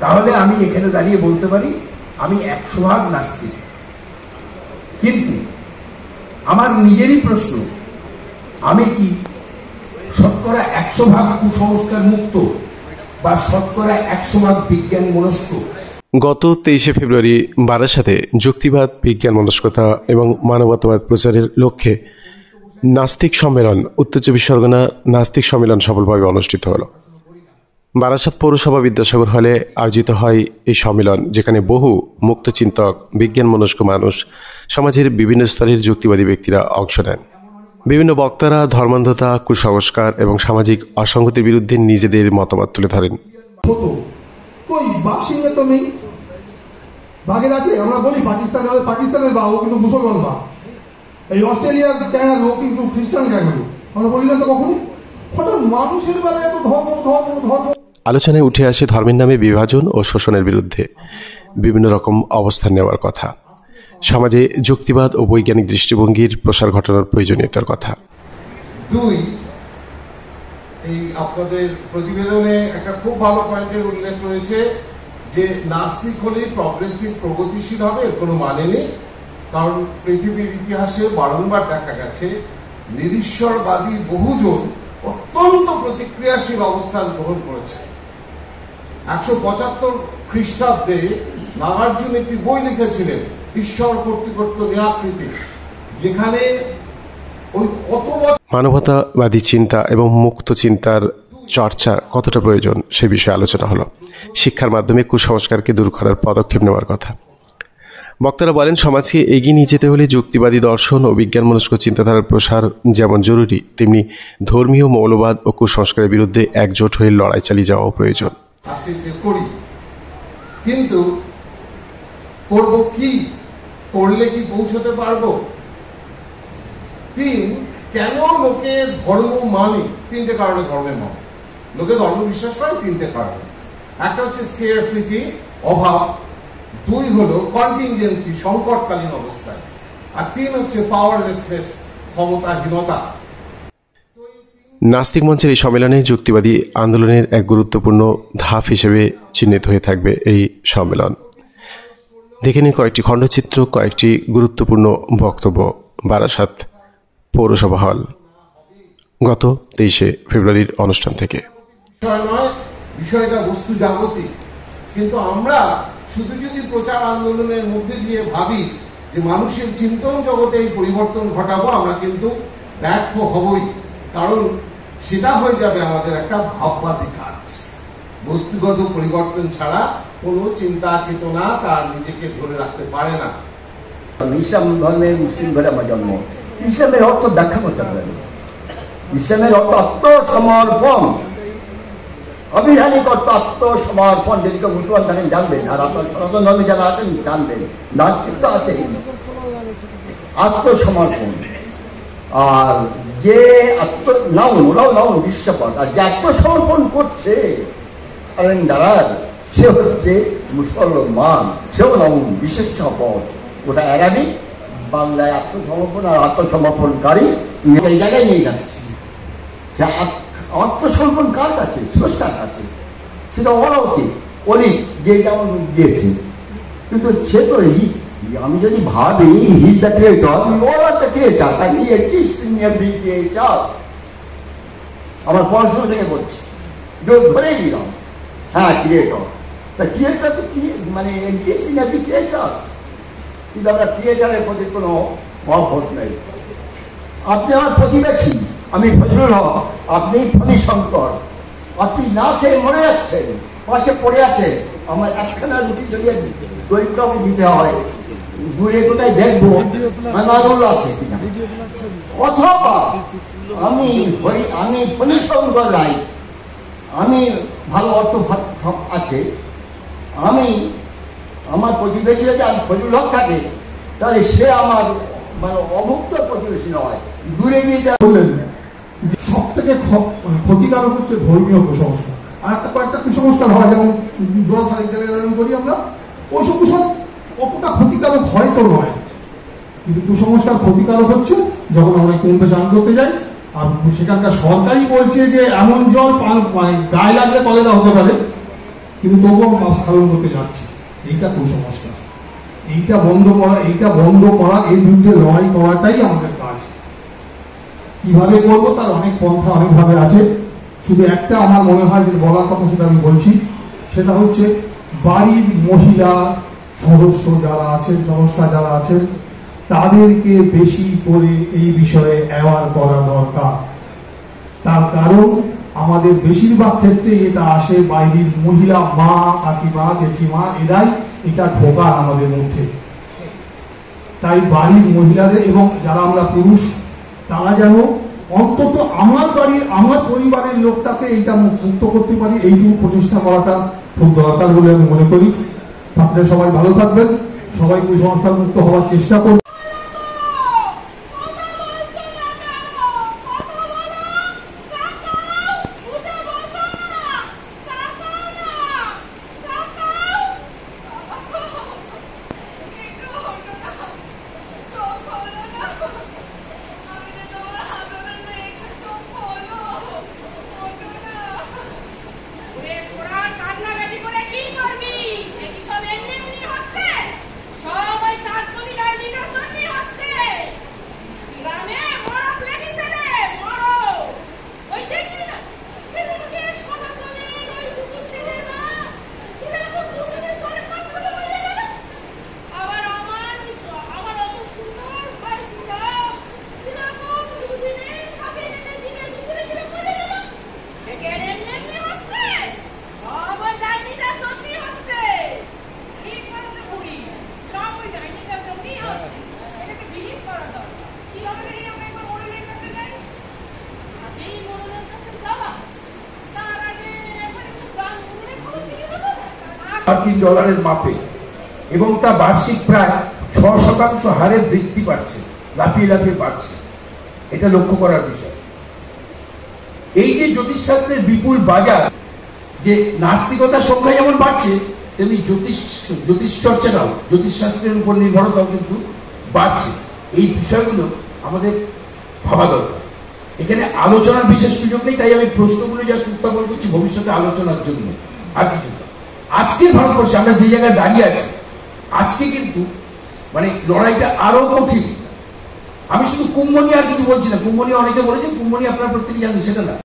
তাহলে আমি এখানে দাঁড়িয়ে বলতে পারি আমি 100% নাস্তিক। কিন্তু আমার নিজেরই প্রশ্ন, আমি কি 100% কুসংস্কার মুক্ত বা 100% বিজ্ঞান মনস্ক? গত 23শে ফেব্রুয়ারি বারাসাতে যুক্তিবাদ, বিজ্ঞান মনস্কতা এবং মানবতাবাদ প্রচারের লক্ষ্যে নাস্তিক সম্মেলন, উত্তর চব্বিশ পরগনা নাস্তিক সম্মেলন সফলভাবে অনুষ্ঠিত হল। বারাসাত পৌরসভা বিদ্যাসাগর হলে আয়োজিত হয় এই সম্মেলন, যেখানে বহু মুক্তচিন্তক, বিজ্ঞান মনস্ক মানুষ, সমাজের বিভিন্ন স্তরের যুক্তিবাদী ব্যক্তিরা অংশ নেন। বিভিন্ন বক্তারা ধর্মান্ধতা, কুসংস্কার এবং সামাজিক অসঙ্গতির বিরুদ্ধে নিজেদের মতামত তুলে ধরেন। আমরা বলি পাকিস্তানের বা ও কিন্তু মুসলমান বা, এই অস্ট্রেলিয়ার ক্যাঙ্গারু ও কিন্তু খ্রিস্টান ক্যাঙ্গারু, আমরা বলি না তো কখনো। হঠাৎ মানুষের বেলায় এত ধর্ম ধর্ম ধর্ম। আলোচনায় উঠে আসে ধর্মের নামে বিভাজন ও শোষণের বিরুদ্ধে বিভিন্ন রকম অবস্থান নেওয়ার কথা, সমাজে যুক্তিবাদ ও বৈজ্ঞানিক দৃষ্টিভঙ্গির প্রসার ঘটানোর প্রয়োজনীয়তার কথা। দুই, এই আপনাদের প্রতিবেদনে একটা খুব ভালো পয়েন্টের উল্লেখ রয়েছে যে নাস্তিক হলে প্রগ্রেসিভ, প্রগতিশীল হবে, কোনো মানে নেই। কারণ পৃথিবীর ইতিহাসে বারংবার দেখা গেছে নিরীশ্বরবাদী বহুজন অত্যন্ত প্রতিক্রিয়াশীল অবস্থান গ্রহণ করেছে। 175 খ্রিস্টাব্দে নাগার্জুন একটি বই লিখেছিলেন, ঈশ্বর কর্তৃকর্ত নিরাকৃতি, যেখানে ওই কত মানবতাবাদী চিন্তা এবং মুক্ত চিন্তার চর্চা কতটা প্রয়োজন সে বিষয়ে আলোচনা হলো। শিক্ষার মাধ্যমে কুসংস্কারকে দূর করার পদক্ষেপ নেওয়ার কথা। বক্তারা বলেন, সমাজকে এগিয়ে নিয়ে যেতে হলে যুক্তিবাদী দর্শন ও বিজ্ঞান মনস্ক চিন্তাধারার প্রসার যেমন জরুরি, তেমনি ধর্মীয় মৌলবাদ ও কুসংস্কারের বিরুদ্ধে একজোট হয়ে লড়াই চালিয়ে যাওয়াও প্রয়োজন। কিন্তু করব কি, করলে কি পৌঁছতে পারবো? তিন, কেন লোকে ধর্ম মানে? তিনটে কারণে ধর্মে মানে লোকে ধর্ম বিশ্বাস করে, তিনটে কারণে। একটা হচ্ছে স্কেয়ারসিটি, অভাব। দুই হলো কন্টিনজেন্সি, সংকটকালীন অবস্থায়। আর তিন হচ্ছে পাওয়ারলেসনেস, ক্ষমতাহীনতা। নাস্তিক মঞ্চের এই সম্মেলনে যুক্তিবাদী আন্দোলনের এক গুরুত্বপূর্ণ ধাপ হিসেবে চিহ্নিত হয়ে থাকবে এই সম্মেলন। দেখে নিন কয়েকটি খণ্ডচিত্র, কয়েকটি গুরুত্বপূর্ণ বক্তব্য বারাসাত পৌরসভা হল গত 23শে ফেব্রুয়ারির অনুষ্ঠান থেকে। বিষয়টা বস্তু জাগতিক, কিন্তু আমরা শুধু যদি প্রচার আন্দোলনের মধ্যে দিয়ে ভাবি যে মানুষের চিন্তন জগতে এই পরিবর্তন ঘটাবো, আমরা কিন্তু ব্যর্থ হবই। কারণ সেটা হয়ে যাবে আমাদের একটা ভাববাদী কাজ। বস্তুগত পরিবর্তন ছাড়া কোনো চিন্তা চেতনা তার নিজেকে ধরে রাখতে পারে না। ইসলাম ধর্মের মুসলিম ঘরে আমার জন্ম। ইসলামের অর্থ ব্যাখ্যা করতে পারেন। ইসলামের অর্থ আত্মসমর্পণ, অবিধানিক অর্থ আত্মসমর্পণ। যদি কেউ মুসলমান থাকেন জানবেন, আর আপনার সনাতন ধর্মে যারা আছেন জানবেন, নাস্তিক তো আছেই। আত্মসমর্পণ, আর যে ওরাও বিশ্বপথ, আর যে আত্মসমর্পণ করছে সারেন্ডারার, সে হচ্ছে মুসলমান, সেও নাউন, বিশেষ পথ। ওটা অ্যারাবিক, বাংলায় আত্মসমর্পণ আর আত্মসমর্পণকারী এই জায়গায় নিয়ে যাচ্ছে। আত্মসমর্পণ কার কাছে? স্রষ্টার কাছে। সেটা অলৌকিক, অলিক, যে যেমন রূপ দিয়েছে। কিন্তু সে তো আমি যদি ভাবি হিজ দ্য ক্রিয়েটর, ওরা দ্য ক্রিয়েচার, তাকে ক্রিয়েচার। আমার পড়াশোনা থেকে বলছি, ধরেই নিলাম, হ্যাঁ ক্রিয়েটর। তা ক্রিয়েটর তো মানে এক্সিস্ট ইন এভরি ক্রিয়েচার, কিন্তু আমরা ক্রিয়েচারের প্রতি কোনো মহব্বত নেই। আপনি আমার প্রতিবেশী, আমি ফজলুল হক, আপনি ফণী শঙ্কর। আপনি না খেয়ে মরে যাচ্ছেন, পাশে পড়ে আছে, আমার একখানা রুটি যদি দরিদ্রকে দিতে হয়, দূরে কোথায় দেখবো আনারুল আছে কিনা। অথবা আমি ফণী শঙ্কর রায়, আমি ভালো অর্থ আছে, আমি আমার প্রতিবেশী যদি আমি ফজলুল হক থাকে, তাহলে সে আমার মানে অভুক্ত প্রতিবেশী নয়, দূরে গিয়ে বললেন। সব থেকে ক্ষতিকারক হচ্ছে ধর্মীয় কুসংস্কার। আর একটা কয়েকটা কুসংস্কার হয়, যেমন জল সাইকেল করি আমরা, ওইসব কুসংস্কার অতটা ক্ষতিকারক হয়তো নয়, কিন্তু কুসংস্কার ক্ষতিকারক হচ্ছে যখন আমরা কুম্ভে চান করতে যাই, আর সেখানকার সরকারই বলছে যে এমন জল গায়ে লাগলে কলেরা হতে পারে, কিন্তু তবুও মাছ পালন করতে যাচ্ছি। এইটা কুসংস্কার, এইটা বন্ধ করা, এর বিরুদ্ধে লড়াই করাটাই আমাদের কাজ। কিভাবে করবো তার অনেক পন্থা অনেকভাবে আছে। শুধু একটা আমার মনে হয় যে বলার কথা, সেটা আমি বলছি। সেটা হচ্ছে বাড়ির মহিলা সদস্য যারা আছেন, সদস্যা যারা আছেন, তাদেরকে বেশি করে এই বিষয়ে অ্যাওয়ার করা দরকার। তার কারণ আমাদের বেশিরভাগ ক্ষেত্রে এটা আসে বাইরের মহিলা, মা, কাকিমা, জেঠিমা, এরাই এটা ঢোকার আমাদের মধ্যে। তাই বাড়ির মহিলাদের এবং যারা আমরা পুরুষ, তারা যেন অন্তত আমার বাড়ির, আমার পরিবারের লোকটাকে এইটা মুক্ত করতে পারি, এইটুকু প্রচেষ্টা করাটা খুব দরকার বলে আমি মনে করি। আপনারা সবাই ভালো থাকবেন, সবাই কুসংস্কার মুক্ত হওয়ার চেষ্টা করবেন। $3 মাপে এবং তা বার্ষিক প্রায় 6% হারে বৃদ্ধি পাচ্ছে, লাফিয়ে লাফিয়ে বাড়ছে। এটা লক্ষ্য করার বিষয়। এই যে জ্যোতিষশাস্ত্রের বিপুল বাজার, যে নাস্তিকতার সংখ্যা যেমন বাড়ছে, তেমনি জ্যোতিষ চর্চাটাও, জ্যোতিষশাস্ত্রের উপর নির্ভরতাও কিন্তু বাড়ছে। এই বিষয়গুলো আমাদের ভাবা দরকার। এখানে আলোচনার বিশেষ সুযোগ নেই, তাই আমি প্রশ্নগুলো যা উত্থাপন করছি ভবিষ্যতে আলোচনার জন্য, আর কিছু না। আজকের ভারতবর্ষে আমরা যে জায়গায় দাঁড়িয়ে আছি, আজকে কিন্তু মানে লড়াইটা আরো কঠিন। আমি শুধু কুম্ভ নিয়ে আর কিছু বলছি না। কুম্ভ নিয়ে অনেকে বলেছেন, কুম্ভ নিয়ে আপনারা প্রত্যেকে জানেন, সেটা না।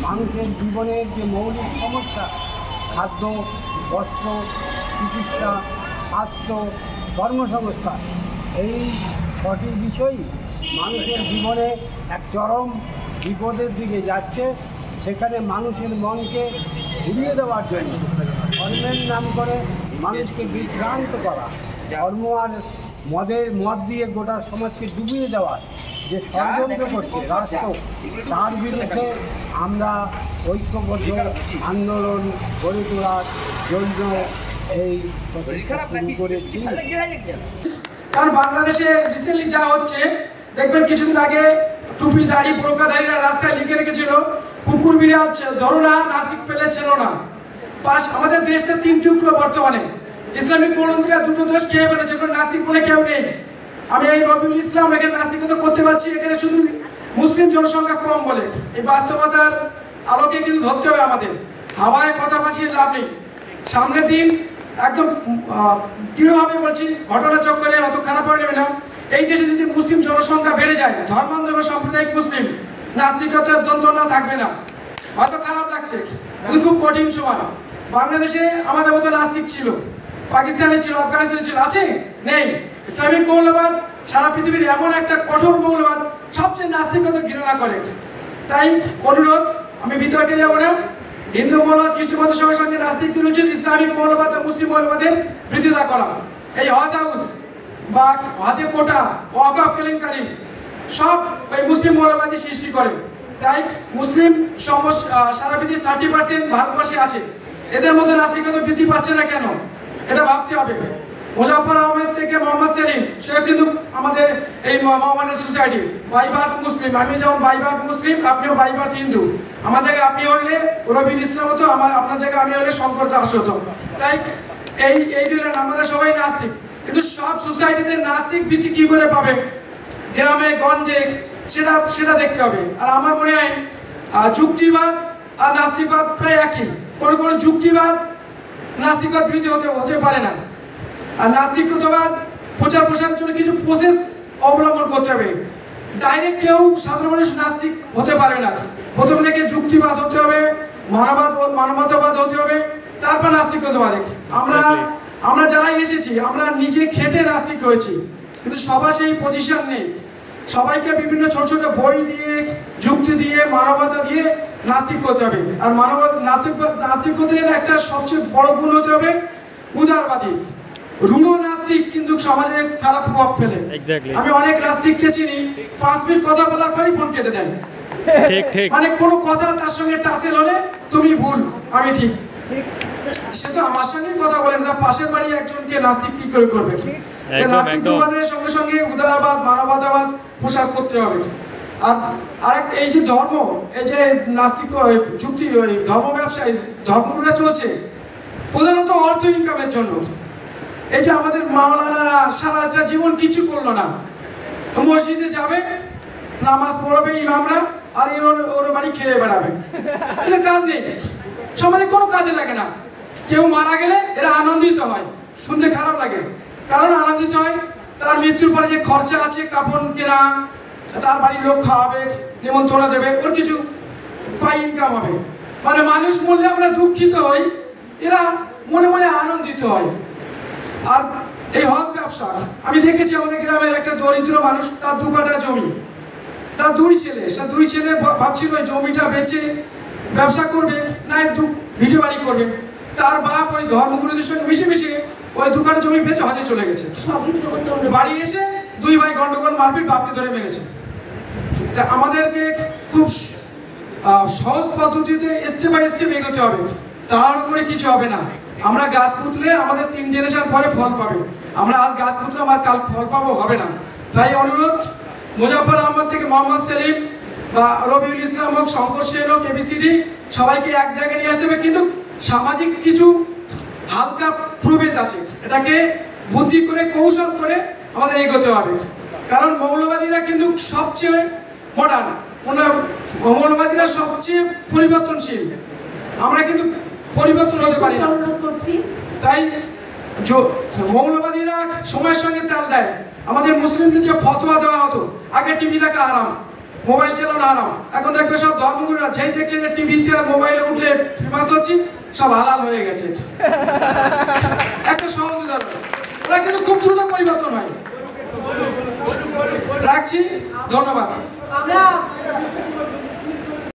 মানুষের জীবনের যে মৌলিক সমস্যা, খাদ্য, বস্ত্র, চিকিৎসা, স্বাস্থ্য, কর্মসংস্থান, এই 6টি বিষয়ই মানুষের জীবনে এক চরম বিপদের দিকে যাচ্ছে। সেখানে মানুষের মনকে ঘুরিয়ে দেওয়ার জন্য ধর্মের নাম করে মানুষকে বিভ্রান্ত করা, ধর্ম আর মদ দিয়ে গোটা সমাজকে ডুবিয়ে দেওয়ার যে ষড়যন্ত্র করছে রাষ্ট্র, তার বিরুদ্ধে আমরা ঐক্যবদ্ধ আন্দোলন গড়ে তোলার জন্য এই শুরু করেছি। কারণ বাংলাদেশে রিসেন্টলি যা হচ্ছে, দেখবেন কিছুদিন আগে টুপি দাড়ি বোরকাধারীরা রাস্তায় লিখে রেখেছিল, কুকুর বিড়াল ধরো না, নাস্তিক পেলে ছিল না। আমাদের দেশে 3টি উপরে বর্তমানে ইসলামিক মৌলবীরা 2টো দেশ খেয়ে ফেলেছে, নাস্তিক বলে কেউ নেই। আমি এই রবিউল ইসলাম এখানে নাস্তিকতা করতে পারছি, এখানে শুধু মুসলিম জনসংখ্যা কম বলে। এই বাস্তবতার আলোকে কিন্তু ধরতে হবে আমাদের। হাওয়ায় কথা বাঁচিয়ে লাভ নেই। সামনের দিন একদম দৃঢ়ভাবে বলছি, ঘটনা চক্করে অত খারাপ হয়ে নেবে না। এই দেশে যদি মুসলিম জনসংখ্যা বেড়ে যায়, ধর্মান্তর সাম্প্রদায়িক মুসলিম, নাস্তিকতার যন্ত্রণা থাকবে না। হয়তো খারাপ লাগছে, কিন্তু খুব কঠিন সময়। বাংলাদেশে আমাদের মতো নাস্তিক ছিল, পাকিস্তানে ছিল, আফগানিস্তানে ছিল, আছে নেই? ইসলামিক মৌলবাদ সারা পৃথিবীর এমন একটা কঠোর মৌলবাদ, সবচেয়ে নাস্তিকতা ঘৃণা করে। তাই অনুরোধ, আমি বিতর্কে যাব না। হিন্দু মৌলবাদ খ্রিস্টবাদের সঙ্গে সঙ্গে নাস্তিকদের উচিত ইসলামিক মৌলবাদ ও মুসলিম মৌলবাদের বিরোধিতা করা। এই হজ হাউস বা হজে কোটা, ওয়াকফ কেলেঙ্কারি সব ওই মুসলিম মৌলবাদী সৃষ্টি করে। তাই মুসলিম সারা পৃথিবীর 30% ভারতবর্ষে আছে, এদের মধ্যে নাস্তিকতা বৃদ্ধি পাচ্ছে না কেন? এটা ভাবতে হবে। মুজাফফর আহমেদ থেকে মোহাম্মদ সেলিম, সে কিন্তু আমাদের এই মোহাম্মদের সোসাইটি বাই বার্থ মুসলিম। আমি যেমন বাই বার্থ মুসলিম, আপনিও বাই বার্থ হিন্দু। আমার জায়গায় আপনি হলে রবিউল ইসলাম হতো, আপনার জায়গায় আমি হলে শঙ্কর দাস হতো। তাই এই দিলেন আমরা সবাই নাস্তিক, কিন্তু সব সোসাইটিতে নাস্তিক ভিত্তি কি করে পাবে? গ্রামে গঞ্জে সেটা দেখতে হবে। আর আমার মনে হয় যুক্তিবাদ আর নাস্তিকবাদ প্রায় একই। কোনো যুক্তিবাদ নাস্তিকবাদ বিরোধী হতে পারে না। আর নাস্তিকতাবাদ প্রচার প্রসারের জন্য কিছু প্রসেস অবলম্বন করতে হবে। ডাইরেক্ট কেউ সাধারণ মানুষ নাস্তিক হতে পারে না। প্রথম থেকে যুক্তিবাদ হতে হবে, মানবতাবাদ হতে হবে, তারপর নাস্তিকতাবাদ। আমরা যারাই এসেছি আমরা নিজে খেটে নাস্তিক হয়েছি, কিন্তু সবার সেই পজিশন নেই। সবাইকে বিভিন্ন ছোট ছোট বই দিয়ে, যুক্তি দিয়ে, মানবতা দিয়ে নাস্তিক করতে হবে। আর নাস্তিক করতে গেলে একটা সবচেয়ে বড় গুণ হতে হবে উদারবাদী। রূঢ় নাস্তিক কিন্তু সমাজে খারাপ প্রভাব ফেলে। আমি অনেক নাস্তিককে চিনি, 5 মিনিট কথা বলার পরই ফোন কেটে দেয়। মানে কোনো কথা তার সঙ্গে টাসেল হলে তুমি ভুল, আমি ঠিক। সে তো আমার সঙ্গে কথা বলেন, তার পাশের বাড়ি একজনকে নাস্তিক কি করে করবে? নাস্তিকবাদের সঙ্গে সঙ্গে উদারবাদ, মানবতাবাদ প্রসার করতে হবে। আর এই যে ধর্ম, এই যে নাস্তিক যুক্তি, ধর্ম ব্যবসায়ী ধর্মগুলো চলছে প্রধানত অর্থ ইনকামের জন্য। এই যে আমাদের মাওলানারা সারাটা জীবন কিছু করলো না, মসজিদে যাবে, নামাজ পড়াবে ইমামরা, আর ওর বাড়ি খেয়ে বেড়াবে, এদের কাজ নেই, সমাজে কোনো কাজে লাগে না। কেউ মারা গেলে এরা আনন্দিত হয়, শুনতে খারাপ লাগে, কারণ আনন্দিত হয় তার মৃত্যুর পরে যে খরচা আছে, কাপড় কেনা, তার বাড়ির লোক খাওয়াবে, নিমন্ত্রণ দেবে, ওর কিছু পাই ইনকাম হবে। মানে মানুষ মরলে আমরা দুঃখিত হই, এরা মনে মনে আনন্দিত হয়। আর এই হজ ব্যবসা আমি দেখেছি আমাদের গ্রামের একটা দরিদ্র মানুষ, তার 2 কাঠা জমি, তার 2 ছেলে, সে 2 ছেলে ভাবছিল ওই জমিটা বেচে ব্যবসা করবে, না ভিডিও বাড়ি করবে। তার বাপ ওই ধর্মগুরুদের সঙ্গে মিশে মিশে ওই 2 কাঠা জমি বেচে হজে চলে গেছে। বাড়ি এসে 2 ভাই গন্ডগোল, মারপিট, বাপকে ধরে মেরেছে। তা আমাদেরকে খুব সহজ পদ্ধতিতে স্টেপ বাই স্টেপ এগোতে হবে, তার উপরে কিছু হবে না। আমরা গাছ পুঁতলে আমাদের 3 জেনারেশন পরে ফল পাবে, আমরা আজ গাছ পুঁতলে আমার কাল ফল পাবো, হবে না। তাই অনুরোধ, মুজাফফর আহমদ থেকে মোহাম্মদ সেলিম বা রবিউল ইসলাম হোক, শঙ্কর সেন হোক, ABCD সবাইকে এক জায়গায় নিয়ে আসতে হবে। কিন্তু সামাজিক কিছু হালকা প্রভেদ আছে, এটাকে বুদ্ধি করে কৌশল করে আমাদের এগোতে হবে। কারণ মৌলবাদীরা কিন্তু সবচেয়ে মডার্ন, মৌলবাদীরা সবচেয়ে পরিবর্তনশীল, আমরা কিন্তু পরিবর্তন হতে পারি না। তাই মৌলবাদীরা সময়ের সঙ্গে তাল দেয়। আমাদের মুসলিমদের যে ফতোয়া দেওয়া হতো, আগে টিভি দেখা হারাম, মোবাইল চালানো হারাম, এখন দেখবে সব ধর্মগুরুরা যেই দেখছে যে টিভিতে আর মোবাইলে উঠলে ফেমাস হচ্ছে, সব হালাল হয়ে গেছে। একটা সহজ উদাহরণ, ওরা কিন্তু খুব দ্রুত পরিবর্তন হয়। রাখছি, ধন্যবাদ।